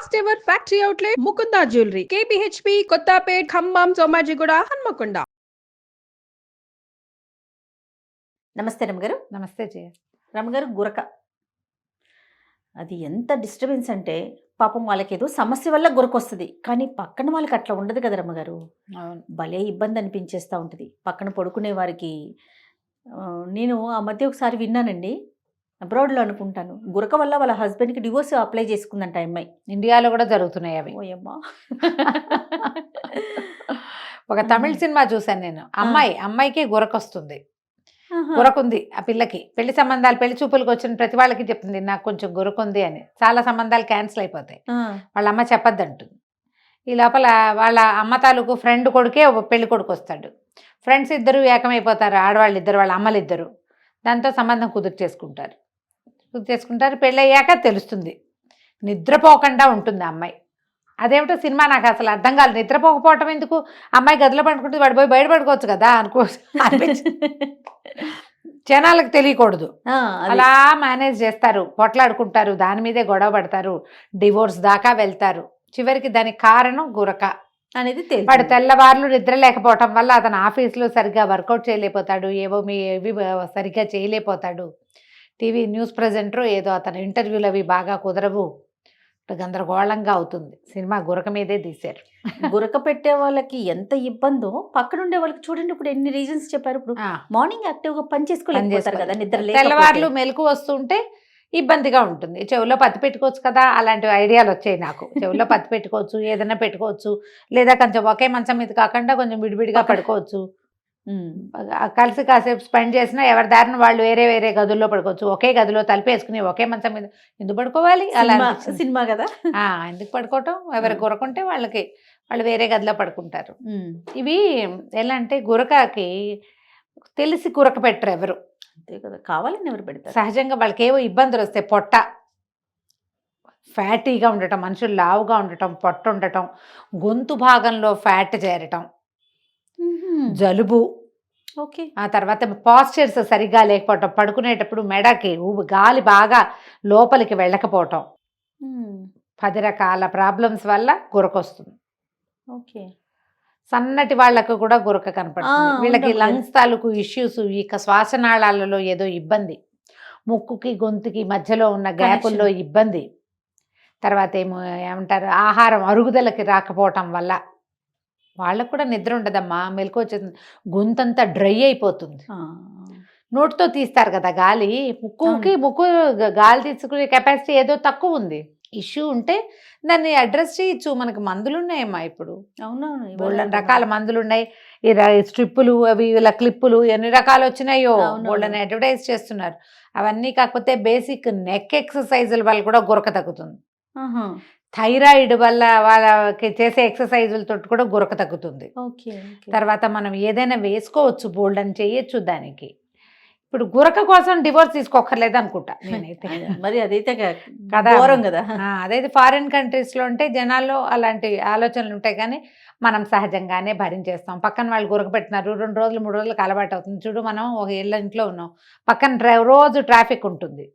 First ever factory outlet Mukunda jewellery KPHB Kothapet Khammam Somajiguda Hanamkonda. నమస్తే రమగారు. నమస్తే జయ. రమగారు, గురక అది ఎంత డిస్టర్బెన్స్ అంటే పాపం వాళ్ళకి ఏదో సమస్య వల్ల గురకొస్తుంది, కానీ పక్కన వాళ్ళకి అట్లా ఉండదు కదా రమ్మగారు. అవును. భలే ఇబ్బంది అనిపించేస్తూ ఉంటుంది పక్కన పడుకునే వారికి. నేను ఆ మధ్య ఒకసారి విన్నానండి, అబ్రాడ్లో అనుకుంటాను, గురక వల్ల వాళ్ళ హస్బెండ్కి డివోర్స్ అప్లై చేసుకుందంట అమ్మాయి. ఇండియాలో కూడా జరుగుతున్నాయి అవి. ఓయమ్మా. ఒక తమిళ సినిమా చూసాను నేను. అమ్మాయికి గురకొస్తుంది. గురకుంది ఆ పిల్లకి. పెళ్లి సంబంధాలు, పెళ్లి చూపులకు వచ్చిన ప్రతి వాళ్ళకి చెప్తుంది నాకు కొంచెం గురకుంది అని. చాలా సంబంధాలు క్యాన్సిల్ అయిపోతాయి. వాళ్ళ అమ్మ చెప్పొద్దంటుంది. ఈ లోపల వాళ్ళ అమ్మ తాలూకు ఫ్రెండ్ కొడుకే పెళ్లి కొడుకు వస్తాడు. ఫ్రెండ్స్ ఇద్దరు ఏకమైపోతారు, ఆడవాళ్ళు ఇద్దరు, వాళ్ళ అమ్మలు ఇద్దరు. దాంతో సంబంధం కుదుర్చేసుకుంటారు. పెళ్ళి అయ్యాక తెలుస్తుంది. నిద్రపోకుండా ఉంటుంది ఆ అమ్మాయి. అదేమిటో సినిమా నాకు అసలు అర్థం కాదు. నిద్రపోకపోవటం ఎందుకు? అమ్మాయి గదిలో పడుకుంటుంది, వాడు పోయి బయట పడుకోవచ్చు కదా జనాలకు తెలియకూడదు. అలా మేనేజ్ చేస్తారు, పొట్లాడుకుంటారు, దాని మీదే గొడవ పడతారు, డివోర్స్ దాకా వెళ్తారు. చివరికి దానికి కారణం గురక అనేది వాడు తెల్లవార్లు నిద్ర లేకపోవటం వల్ల అతను ఆఫీస్లో సరిగ్గా వర్కౌట్ చేయలేకపోతాడు, ఏవి సరిగ్గా చేయలేకపోతాడు. టీవీ న్యూస్ ప్రజెంటర్ ఏదో అతను ఇంటర్వ్యూలు అవి బాగా కుదరవు, గందరగోళంగా అవుతుంది. సినిమా గురక మీదే తీశారు. గురక పెట్టే వాళ్ళకి ఎంత ఇబ్బందో పక్కన ఉండే వాళ్ళకి చూడండి. ఇప్పుడు ఎన్ని రీజన్స్ చెప్పారు. ఇప్పుడు మార్నింగ్ యాక్టివ్గా పని చేసుకోలేకపోతారు కదా, నిద్ర తెల్లవార్లు మెలకు వస్తుంటే ఇబ్బందిగా ఉంటుంది. చెవులో పత్తి పెట్టుకోవచ్చు కదా, అలాంటి ఐడియాలు వచ్చాయి నాకు. చెవులో పత్తి పెట్టుకోవచ్చు, ఏదైనా పెట్టుకోవచ్చు, లేదా కొంచెం ఒకే మంచం మీద కాకుండా కొంచెం విడివిడిగా పడుకోవచ్చు. కలిసి కాసేపు స్పెండ్ చేసినా ఎవరి దారిన వాళ్ళు వేరే వేరే గదుల్లో పడుకోవచ్చు. ఒకే గదిలో తలిపేసుకుని ఒకే మంచం మీద ఎందుకు పడుకోవాలి? అలా సినిమా కదా, ఎందుకు పడుకోవటం? ఎవరు గురకుంటే వాళ్ళు వేరే గదిలో పడుకుంటారు. ఇవి ఎలా అంటే గురకకి తెలిసి గురక పెట్టరు ఎవరు. అంతే కదా, కావాలని ఎవరు పెడతారు? సహజంగా వాళ్ళకి ఏవో ఇబ్బందులు వస్తాయి. పొట్ట ఫ్యాటీగా ఉండటం, మనుషులు లావుగా ఉండటం, పొట్ట ఉండటం, గొంతు భాగంలో ఫ్యాట్ చేరటం, జలుబు, ఓకే, ఆ తర్వాత పాస్చర్స్ సరిగ్గా లేకపోవటం, పడుకునేటప్పుడు మెడకి గాలి బాగా లోపలికి వెళ్ళకపోవటం, 10 రకాల ప్రాబ్లమ్స్ వల్ల గురకొస్తుంది. ఓకే, సన్నటి వాళ్లకు కూడా గురక కనపడుతుంది. వీళ్ళకి లంగ్స్ తాలూకు ఇష్యూస్, ఇక శ్వాసనాళాలలో ఏదో ఇబ్బంది, ముక్కుకి గొంతుకి మధ్యలో ఉన్న గ్యాపుల్లో ఇబ్బంది, తర్వాత ఏమంటారు ఆహారం అరుగుదలకి రాకపోవటం వల్ల వాళ్ళకు కూడా నిద్ర ఉండదమ్మా, మెలకు వచ్చేది, గొంతంతా డ్రై అయిపోతుంది. నోటితో తీస్తారు కదా గాలి, ముక్కు గాలి తీసుకునే కెపాసిటీ ఏదో తక్కువ ఉంది. ఇష్యూ ఉంటే దాన్ని అడ్రస్ చేయొచ్చు. మనకు మందులు ఉన్నాయమ్మా ఇప్పుడు. అవునవును, బోల్డన్ రకాల మందులు ఉన్నాయి. ఈ స్ట్రిప్పులు అవి ఇలా క్లిప్పులు ఎన్ని రకాలు వచ్చినాయో బోల్డన్ అడ్వర్టైజ్ చేస్తున్నారు. అవన్నీ కాకపోతే బేసిక్ నెక్ ఎక్సర్సైజుల వల్ల కూడా గురక తగ్గుతుంది. థైరాయిడ్ వల్ల వాళ్ళకి చేసే ఎక్సర్సైజులతో కూడా గురక తగ్గుతుంది. తర్వాత మనం ఏదైనా వేసుకోవచ్చు, బోల్డన్ చేయొచ్చు దానికి. ఇప్పుడు గురక కోసం డివోర్స్ తీసుకోకర్లేదు అనుకుంటా నేనైతే. మరి అదైతే కదా కదా. అదైతే ఫారిన్ కంట్రీస్లో ఉంటే జనాల్లో అలాంటి ఆలోచనలు ఉంటాయి, కానీ మనం సహజంగానే భరించేస్తాం. పక్కన వాళ్ళు గురక పెట్టినారు, 2 రోజులు 3 రోజులకు అలవాటు అవుతుంది. చూడు, మనం ఒక ఇళ్ళ ఇంట్లో ఉన్నాం, పక్కన రోజు ట్రాఫిక్ ఉంటుంది.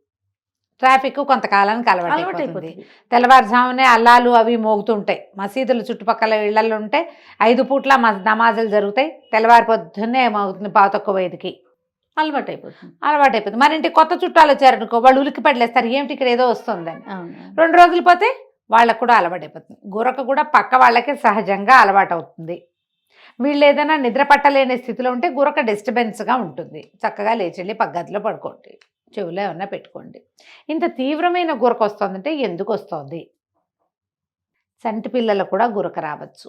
ట్రాఫిక్ కొంతకాలానికి అలవాటు అయిపోతుంది. తెల్లవారుజామునే అల్లాలు అవి మోగుతుంటాయి. మసీదులు చుట్టుపక్కల ఇళ్లలో ఉంటే 5 పూట్ల నమాజులు జరుగుతాయి. తెల్లవారి పొద్దున్నే మోగుతుంది 5:05కి. అలవాటు అయిపోతుంది. మన ఇంటికి కొత్త చుట్టాలు వచ్చారనుకో, వాళ్ళు ఉలికి పడలేస్తారు, ఏమిటి ఇక్కడ ఏదో వస్తుందని. 2 రోజులు పోతే వాళ్ళకు కూడా అలవాటు అయిపోతుంది. గురక కూడా పక్క వాళ్ళకి సహజంగా అలవాటు అవుతుంది. వీళ్ళు ఏదైనా నిద్ర పట్టలేని స్థితిలో ఉంటే గురక డిస్టర్బెన్స్గా ఉంటుంది. చక్కగా లేచెళ్ళి పగ్గదిలో పడుకోండి, చెవులో ఏమన్నా పెట్టుకోండి. ఇంత తీవ్రమైన గురక వస్తుందంటే ఎందుకు వస్తుంది? చంటి పిల్లలు కూడా గురక రావచ్చు.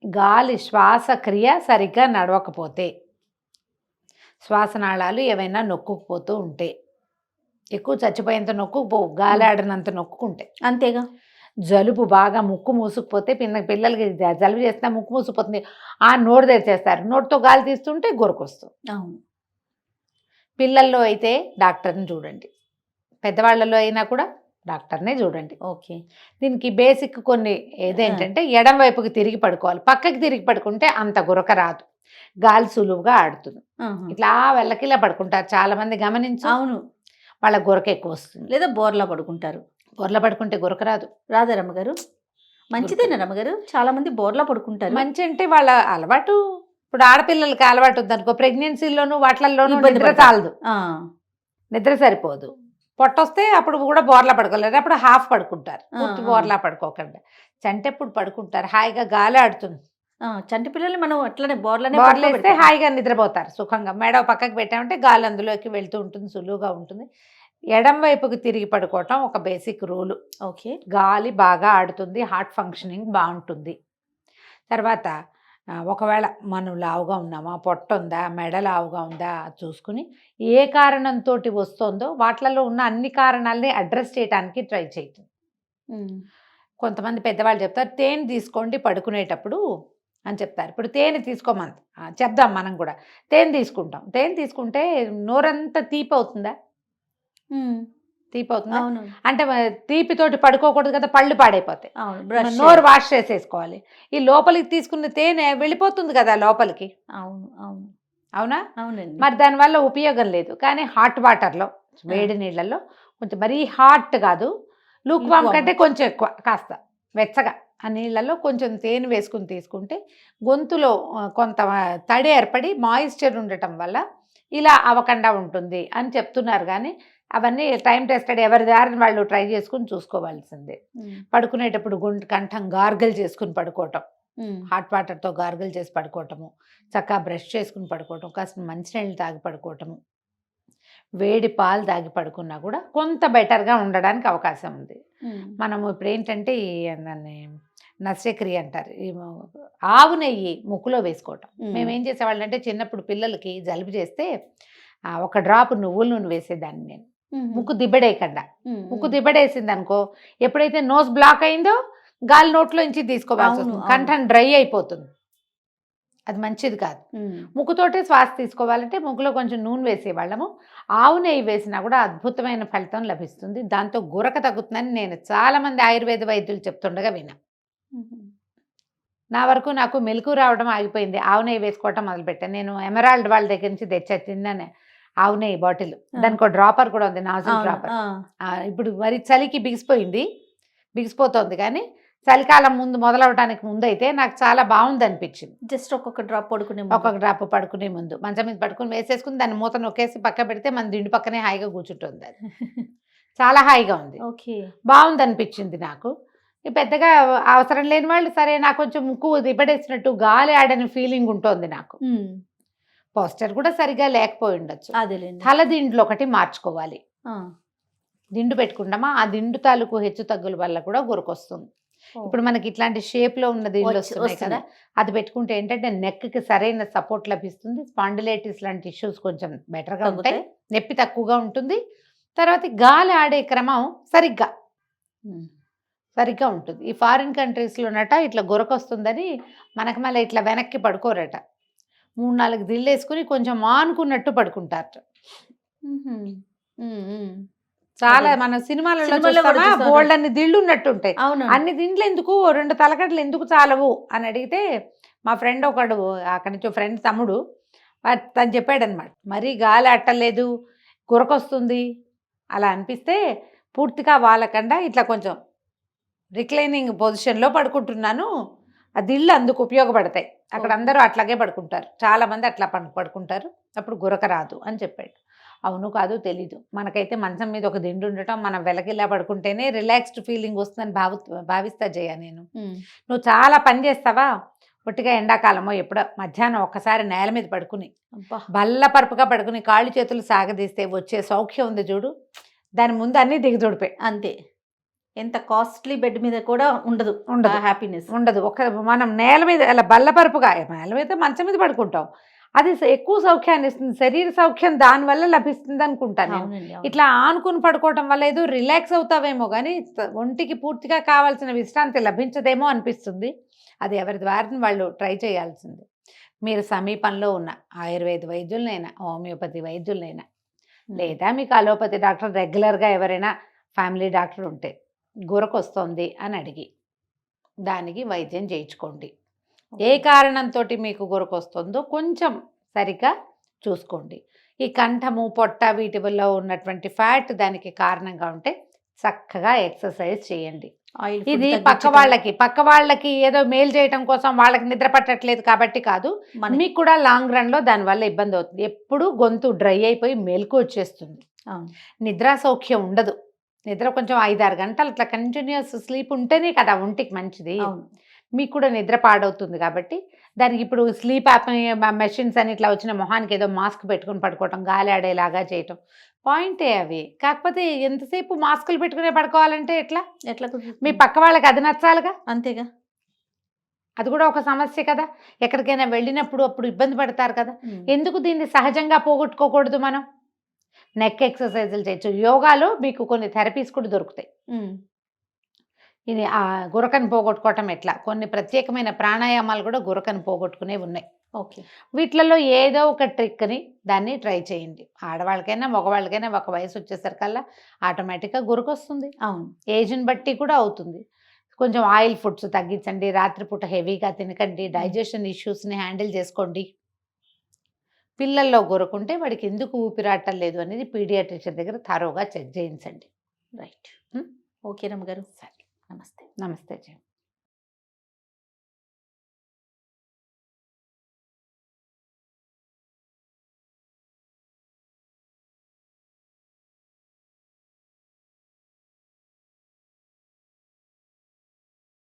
గాలి శ్వాసక్రియ సరిగ్గా నడవకపోతే, శ్వాసనాళాలు ఏవైనా నొక్కుకుపోతూ ఉంటే, ఎక్కువ చచ్చిపోయేంత నొక్కుకుపోవు, గాలి ఆడినంత నొక్కుంటే. అంతేగా. జలుబు బాగా ముక్కు మూసుకుపోతే, పిల్లలకి జలుబు చేస్తే ముక్కు మూసుకుపోతుంది, ఆ నోరు తెరిచేస్తారు, నోటితో గాలి తీస్తుంటే గురకొస్తుంది. అవును. పిల్లల్లో అయితే డాక్టర్ని చూడండి, పెద్దవాళ్ళలో అయినా కూడా డాక్టర్నే చూడండి. ఓకే. దీనికి బేసిక్ కొన్ని ఏదేంటంటే, ఎడం వైపుకి తిరిగి పడుకోవాలి. పక్కకి తిరిగి పడుకుంటే అంత గురక రాదు, గాలి సులువుగా ఆడుతుంది. ఇట్లా వెళ్ళకిలా పడుకుంటారు చాలా మంది, గమనించు. అవును, వాళ్ళ గురక ఎక్కువ వస్తుంది. లేదా బోర్లా పడుకుంటారు. బోర్ల పడుకుంటే గురక రాదు. రాదా రమ్మగారు? మంచిదేనా రమ్మగారు? చాలా మంది బోర్లా పడుకుంటారు. మంచి అంటే వాళ్ళ అలవాటు. ఇప్పుడు ఆడపిల్లలకి అలవాటు ఉందనుకో, ప్రెగ్నెన్సీలోను వాటిల్లోనూ ఇబ్బంది నిద్ర పడతారు. చాలదు, ఆ, నిద్ర సరిపోదు. పొట్టొస్తే అప్పుడు కూడా బోర్లా పడుకోలేరు, అప్పుడు హాఫ్ పడుకుంటారు, పూర్తి ఆ. బోర్లా పడుకోకుండా. చంటెప్పుడు పడుకుంటారు, హాయిగా గాలి ఆడుతుంది, ఆ, చంటి పిల్లల్ని మనం అట్లనే బోర్లనే బోర్లేస్తే పడుకోబెడతాం. హాయిగా నిద్రపోతారు సుఖంగా. మెడ పక్కకి పెట్టామంటే గాలి అందులోకి వెళ్తూ ఉంటుంది, సులువుగా ఉంటుంది. ఎడం వైపుకి తిరిగి పడుకోవటం ఒక బేసిక్ రూలు. ఓకే. గాలి బాగా ఆడుతుంది, హార్ట్ ఫంక్షనింగ్ బాగుంటుంది. తర్వాత ఒకవేళ మనం లావుగా ఉన్నామా, పొట్ట ఉందా, మెడ లావుగా ఉందా చూసుకుని ఏ కారణంతో వస్తుందో వాటిలలో ఉన్న అన్ని కారణాలని అడ్రస్ చేయడానికి ట్రై చేయండి. కొంతమంది పెద్దవాళ్ళు చెప్తారు తేనె తీసుకోండి పడుకునేటప్పుడు అని చెప్తారు. ఇప్పుడు తేనె తీసుకోమని చెప్దాం, మనం కూడా తేనె తీసుకుంటాం. తేనె తీసుకుంటే నోరంతా తీపి అవుతుందా? తీపి అవుతుందా? అవును అంటే తీపితోటి పడుకోకూడదు కదా, పళ్ళు పాడైపోతాయి. అవును, బ్రష్ నోరు వాష్ చేసేసుకోవాలి. ఈ లోపలికి తీసుకున్న తేనె వెళ్ళిపోతుంది కదా లోపలికి, అవును అవును అవునా? అవునండి. మరి దానివల్ల ఉపయోగం లేదు. కానీ హాట్ వాటర్లో, వేడి నీళ్ళల్లో కొంచెం మరీ హాట్ కాదు, లూక్ వామ్ కంటే కొంచెం ఎక్కువ, కాస్త వెచ్చగా ఆ నీళ్ళల్లో కొంచెం తేనె వేసుకుని తీసుకుంటే గొంతులో కొంత తడి ఏర్పడి మాయిశ్చర్ ఉండటం వల్ల ఇలా అవ్వకుండా ఉంటుంది అని చెప్తున్నారు. కానీ అవన్నీ టైం టెస్టెడ్, ఎవరి దారిని వాళ్ళు ట్రై చేసుకుని చూసుకోవాల్సిందే. పడుకునేటప్పుడు కంఠం గార్గల్ చేసుకుని పడుకోవటం, హాట్ వాటర్తో గార్గల్ చేసి పడుకోవటము, చక్కగా బ్రష్ చేసుకుని పడుకోవటం, కాస్త మంచినీళ్ళు తాగి పడుకోవటము, వేడి పాలు తాగి పడుకున్నా కూడా కొంత బెటర్గా ఉండడానికి అవకాశం ఉంది. మనము ఇప్పుడు ఏంటంటే దాన్ని నస్యక్రియ అంటారు, ఆవు నెయ్యి ముక్కులో వేసుకోవటం. మేము ఏం చేసేవాళ్ళం అంటే చిన్నప్పుడు పిల్లలకి జలుబు చేస్తే ఒక డ్రాప్ నువ్వుల నూనె వేసేదాన్ని నేను, ముక్కు దిబ్బడేయకుండా. ముక్కు దిబ్బడేసింది అనుకో, ఎప్పుడైతే నోస్ బ్లాక్ అయిందో గాలి నోట్లోంచి తీసుకోవాల్సి వస్తుంది, కంఠం డ్రై అయిపోతుంది, అది మంచిది కాదు. ముక్కుతోటే శ్వాస తీసుకోవాలంటే ముక్కులో కొంచెం నూనె వేసేవాళ్ళము. ఆవు నెయ్యి వేసినా కూడా అద్భుతమైన ఫలితం లభిస్తుంది, దాంతో గురక తగ్గుతుందని నేను చాలామంది ఆయుర్వేద వైద్యులు చెప్తుండగా విన్నా. నా వరకు నాకు మెలకు రావడం ఆగిపోయింది, ఆవు నెయ్యి వేసుకోవటం మొదలుపెట్టాను. నేను ఎమరాల్డ్ వాళ్ళ దగ్గర నుంచి తెచ్చా తిన్నాను ఆవు నెయ్యి బాటిల్, దానికి ఒక డ్రాపర్ కూడా ఉంది, నాజిల్ డ్రాపర్. ఇప్పుడు మరి చలికి బిగిసిపోతుంది, కానీ చలికాలం ముందు మొదలవడానికి ముందు అయితే నాకు చాలా బాగుంది అనిపించింది. జస్ట్ ఒక్కొక్క డ్రాప్ పడుకునే ముందు మంచం మీద పడుకుని వేసేసుకుని దాన్ని మూత నొక్కేసి పక్క పెడితే మన దిండు పక్కనే హాయిగా కూర్చుంటుంది, అది చాలా హాయిగా ఉంది. ఓకే, బాగుంది అనిపించింది నాకు. పెద్దగా అవసరం లేని వాళ్ళు సరే, నాకు కొంచెం ముక్కు దిబ్బడేసినట్టు గాలి ఆడని ఫీలింగ్ ఉంటుంది నాకు, పోస్టర్ కూడా సరిగా లేకపోయి ఉండొచ్చు. అదేలేండి. తల దిండ్లు ఒకటి మార్చుకోవాలి. దిండు పెట్టుకుంటామా, ఆ దిండు తాలూకు హెచ్చు తగ్గుల వల్ల కూడా గురకొస్తుంది. ఇప్పుడు మనకి ఇట్లాంటి షేప్లో ఉన్న దిండ్లు వస్తున్నాయి కదా, అది పెట్టుకుంటే ఏంటంటే నెక్కి సరైన సపోర్ట్ లభిస్తుంది, స్పాండిలైటిస్ లాంటి ఇష్యూస్ కొంచెం బెటర్గా ఉంటాయి, నొప్పి తక్కువగా ఉంటుంది. తర్వాత గాలి ఆడే క్రమం సరిగ్గా ఉంటుంది. ఈ ఫారిన్ కంట్రీస్లోనట ఇట్లా గురకొస్తుందని మనకు మళ్ళీ ఇట్లా వెనక్కి పడుకోరట, 3-4 దిళ్ళు వేసుకుని కొంచెం ఆనుకున్నట్టు పడుకుంటారట. చాలా మన సినిమాలలో బోల్డ్ అన్ని దిళ్ళు ఉన్నట్టు ఉంటాయి. అన్ని దిండ్లు ఎందుకు, 2 తలకట్లు ఎందుకు చాలవు అని అడిగితే మా ఫ్రెండ్ ఒకడు, అక్కడి నుంచి ఫ్రెండ్ తమ్ముడు, తను చెప్పాడనమాట, మరీ గాలి అట్టలేదు గురకొస్తుంది అలా అనిపిస్తే పూర్తిగా వాళ్ళకుండా ఇట్లా కొంచెం రిక్లైనింగ్ పొజిషన్లో పడుకుంటున్నాను, ఆ దిళ్ళు అందుకు ఉపయోగపడతాయి. అక్కడ అందరూ అట్లాగే పడుకుంటారు, చాలామంది అట్లా పడుకుంటారు, అప్పుడు గురక రాదు అని చెప్పాడు. అవును కాదు తెలీదు, మనకైతే మంచం మీద ఒక దిండు ఉండటం, మనం వెలకిలా పడుకుంటేనే రిలాక్స్డ్ ఫీలింగ్ వస్తుందని భావిస్తా జయ. నేను నువ్వు చాలా పని చేస్తావా, ఒట్టిగా ఎండాకాలమో ఎప్పుడో మధ్యాహ్నం ఒక్కసారి నేల మీద పడుకుని బల్లపరుపుగా పడుకుని కాళ్ళు చేతులు సాగదీస్తే వచ్చే సౌఖ్యం ఉంది చూడు, దాని ముందు అన్నీ దిగజోడిపోయి అంతే. ఎంత కాస్ట్లీ బెడ్ మీద కూడా ఉండదు హ్యాపీనెస్ ఉండదు. మనం నేల మీద అలా బల్లపరుపుగా, నేల మీద మంచం మీద పడుకుంటాం, అది ఎక్కువ సౌఖ్యాన్ని ఇస్తుంది, శరీర సౌఖ్యం దానివల్ల లభిస్తుంది అనుకుంటాను. ఇట్లా ఆనుకుని పడుకోవటం వల్ల ఏదో రిలాక్స్ అవుతావేమో కానీ ఒంటికి పూర్తిగా కావాల్సిన విశ్రాంతి లభించదేమో అనిపిస్తుంది. అది ఎవరి ద్వారా వాళ్ళు ట్రై చేయాల్సింది. మీరు సమీపంలో ఉన్న ఆయుర్వేద వైద్యులనైనా, హోమియోపతి వైద్యులనైనా, లేదా మీకు అలోపతి డాక్టర్ రెగ్యులర్గా ఎవరైనా ఫ్యామిలీ డాక్టర్ ఉంటే గురకొస్తోంది అని అడిగి దానికి వైద్యం చేయించుకోండి. ఏ కారణంతో మీకు గురకొస్తుందో కొంచెం సరిగ్గా చూసుకోండి. ఈ కంఠము పొట్ట వీటి వల్ల ఉన్నటువంటి ఫ్యాట్ దానికి కారణంగా ఉంటే చక్కగా ఎక్సర్సైజ్ చేయండి. ఆయిల్ ఇది పక్క వాళ్ళకి ఏదో మేలు చేయటం కోసం వాళ్ళకి నిద్ర పట్టట్లేదు కాబట్టి కాదు, మీకు కూడా లాంగ్ రన్ లో దానివల్ల ఇబ్బంది అవుతుంది. ఎప్పుడు గొంతు డ్రై అయిపోయి మెలకు వచ్చేస్తుంది, నిద్రా సౌఖ్యం ఉండదు. నిద్ర కొంచెం 5-6 గంటలు అట్లా కంటిన్యూస్ స్లీప్ ఉంటేనే కదా ఒంటికి మంచిది. మీకు కూడా నిద్ర పాడవుతుంది కాబట్టి దానికి ఇప్పుడు స్లీప్ మెషిన్స్ అని ఇట్లా వచ్చిన మొహానికి ఏదో మాస్క్ పెట్టుకుని పడుకోవటం, గాలి ఆడేలాగా చేయటం పాయింటే అవి. కాకపోతే ఎంతసేపు మాస్కులు పెట్టుకునే పడుకోవాలంటే ఎట్లా మీ పక్క వాళ్ళకి అది నచ్చాలిగా, అంతేగా. అది కూడా ఒక సమస్య కదా. ఎక్కడికైనా వెళ్ళినప్పుడు అప్పుడు ఇబ్బంది పడతారు కదా. ఎందుకు దీన్ని సహజంగా పోగొట్టుకోకూడదు? మనం నెక్ ఎక్సర్సైజులు చేయొచ్చు. యోగాలో మీకు కొన్ని థెరపీస్ కూడా దొరుకుతాయి. ఇది ఆ గురకను పోగొట్టుకోవటం ఎట్లా, కొన్ని ప్రత్యేకమైన ప్రాణాయామాలు కూడా గురకను పోగొట్టుకునే ఉన్నాయి. ఓకే, వీటిలలో ఏదో ఒక ట్రిక్ని దాన్ని ట్రై చేయండి. ఆడవాళ్ళకైనా మగవాళ్ళకైనా ఒక వయసు వచ్చేసరికల్లా ఆటోమేటిక్గా గురకొస్తుంది. అవును, ఏజ్ని బట్టి కూడా అవుతుంది. కొంచెం ఆయిల్ ఫుడ్స్ తగ్గించండి, రాత్రిపూట హెవీగా తినకండి, డైజెషన్ ఇష్యూస్ని హ్యాండిల్ చేసుకోండి. పిల్లల్లో గురకుంటే వాడికి ఎందుకు ఊపిరాటం లేదు అనేది పీడియాట్రిషియన్ దగ్గర థరోగా చెక్ చేయించండి. రైట్. ఓకే రమ్మ గారు, సరే, నమస్తే. నమస్తే జీ.